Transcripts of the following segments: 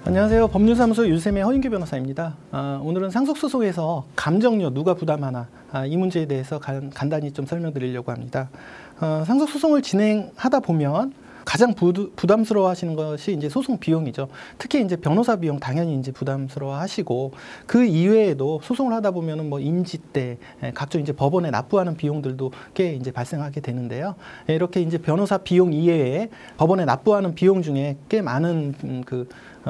안녕하세요. 법률사무소 율쌤의 허인규 변호사입니다. 오늘은 상속소송에서 감정료 누가 부담하나 이 문제에 대해서 간단히 좀 설명드리려고 합니다. 상속소송을 진행하다 보면 가장 부담스러워 하시는 것이 이제 소송 비용이죠. 특히 이제 변호사 비용 당연히 이제 부담스러워 하시고, 그 이외에도 소송을 하다 보면은 뭐 인지대, 각종 이제 법원에 납부하는 비용들도 꽤 이제 발생하게 되는데요. 이렇게 이제 변호사 비용 이외에 법원에 납부하는 비용 중에 꽤 많은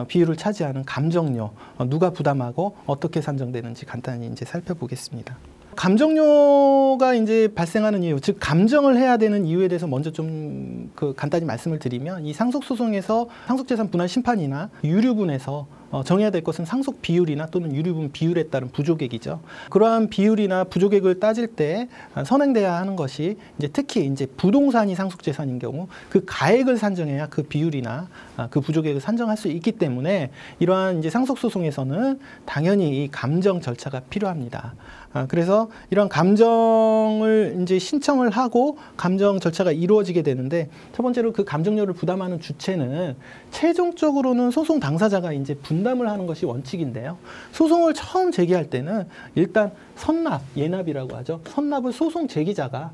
비율을 차지하는 감정료 누가 부담하고 어떻게 산정되는지 간단히 이제 살펴보겠습니다. 감정료가 이제 발생하는 이유, 즉 감정을 해야 되는 이유에 대해서 먼저 좀 간단히 말씀을 드리면, 이 상속소송에서 상속재산 분할 심판이나 유류분에서 정해야 될 것은 상속 비율이나 또는 유류분 비율에 따른 부족액이죠. 그러한 비율이나 부족액을 따질 때 선행돼야 하는 것이 특히 이제 부동산이 상속재산인 경우 그 가액을 산정해야 그 비율이나 그 부족액을 산정할 수 있기 때문에, 이러한 이제 상속소송에서는 당연히 이 감정 절차가 필요합니다. 그래서 이런 감정을 이제 신청을 하고 감정 절차가 이루어지게 되는데, 첫 번째로 그 감정료를 부담하는 주체는 최종적으로는 소송 당사자가 이제 분담을 하는 것이 원칙인데요. 소송을 처음 제기할 때는 일단 선납, 예납이라고 하죠. 선납을 소송 제기자가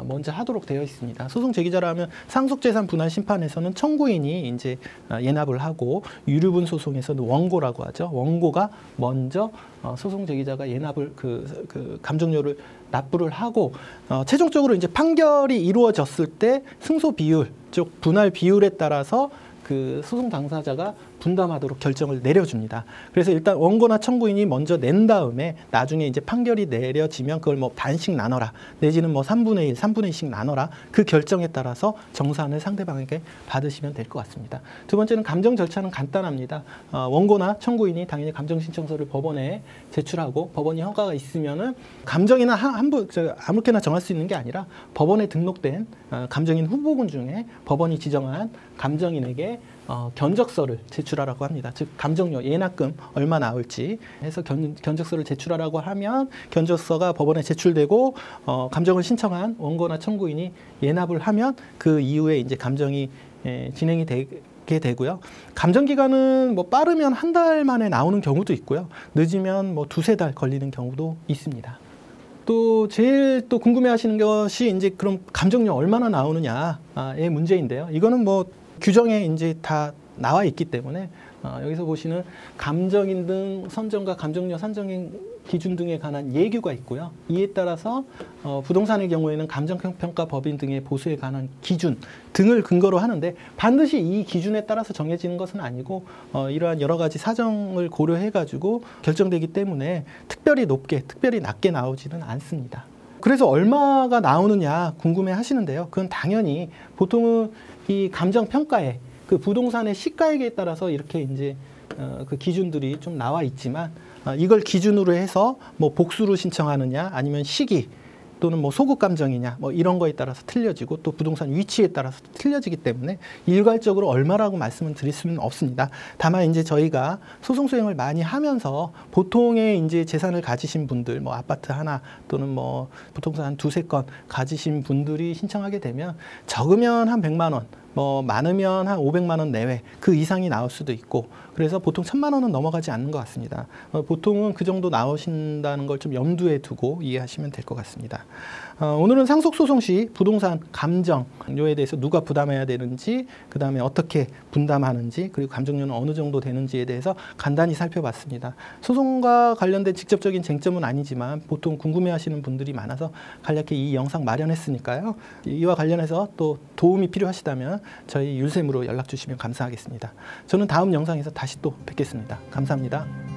먼저 하도록 되어 있습니다. 소송 제기자라 하면 상속재산 분할 심판에서는 청구인이 이제 예납을 하고, 유류분 소송에서는 원고라고 하죠. 원고가 먼저 소송 제기자가 예납을 감정료를 납부를 하고, 최종적으로 이제 판결이 이루어졌을 때 승소 비율, 즉 분할 비율에 따라서 그 소송 당사자가 분담하도록 결정을 내려줍니다. 그래서 일단 원고나 청구인이 먼저 낸 다음에 나중에 이제 판결이 내려지면 그걸 뭐 반씩 나눠라, 내지는 뭐 3분의 1, 3분의 2씩 나눠라, 그 결정에 따라서 정산을 상대방에게 받으시면 될 것 같습니다. 두 번째는 감정 절차는 간단합니다. 원고나 청구인이 당연히 감정신청서를 법원에 제출하고, 법원이 허가가 있으면은 감정이나 아무렇게나 정할 수 있는 게 아니라 법원에 등록된 감정인 후보군 중에 법원이 지정한 감정인에게 견적서를 제출하라고 합니다. 즉 감정료, 예납금 얼마 나올지 해서 견적서를 제출하라고 하면, 견적서가 법원에 제출되고 감정을 신청한 원고나 청구인이 예납을 하면 그 이후에 이제 감정이 진행이 되게 되고요. 감정 기간은 뭐 빠르면 한 달 만에 나오는 경우도 있고요. 늦으면 뭐 두세 달 걸리는 경우도 있습니다. 또 제일 또 궁금해하시는 것이 이제 그럼 감정료 얼마나 나오느냐의 문제인데요. 이거는 뭐 규정에 이제 다 나와 있기 때문에 여기서 보시는 감정인 등 선정과 감정료 산정 기준 등에 관한 예규가 있고요. 이에 따라서 부동산의 경우에는 감정평가법인 등의 보수에 관한 기준 등을 근거로 하는데, 반드시 이 기준에 따라서 정해지는 것은 아니고 이러한 여러 가지 사정을 고려해가지고 결정되기 때문에 특별히 높게, 특별히 낮게 나오지는 않습니다. 그래서 얼마가 나오느냐 궁금해 하시는데요. 그건 당연히 보통은 이 감정평가에 그 부동산의 시가액에 따라서 이렇게 이제 그 기준들이 좀 나와 있지만, 이걸 기준으로 해서 뭐 복수로 신청하느냐 아니면 시기 또는 뭐 소급 감정이냐 뭐 이런 거에 따라서 틀려지고, 또 부동산 위치에 따라서 틀려지기 때문에 일괄적으로 얼마라고 말씀을 드릴 수는 없습니다. 다만 이제 저희가 소송 수행을 많이 하면서 보통의 이제 재산을 가지신 분들, 뭐 아파트 하나 또는 뭐 부동산 한 두세 건 가지신 분들이 신청하게 되면 적으면 한 100만 원, 뭐 많으면 한 500만 원 내외, 그 이상이 나올 수도 있고, 그래서 보통 1000만 원은 넘어가지 않는 것 같습니다. 보통은 그 정도 나오신다는 걸 좀 염두에 두고 이해하시면 될 것 같습니다. 오늘은 상속소송 시 부동산 감정료에 대해서 누가 부담해야 되는지, 그 다음에 어떻게 분담하는지, 그리고 감정료는 어느 정도 되는지에 대해서 간단히 살펴봤습니다. 소송과 관련된 직접적인 쟁점은 아니지만 보통 궁금해하시는 분들이 많아서 간략히 이 영상 마련했으니까요. 이와 관련해서 또 도움이 필요하시다면 저희 율쌤으로 연락 주시면 감사하겠습니다. 저는 다음 영상에서 다시 또 뵙겠습니다. 감사합니다.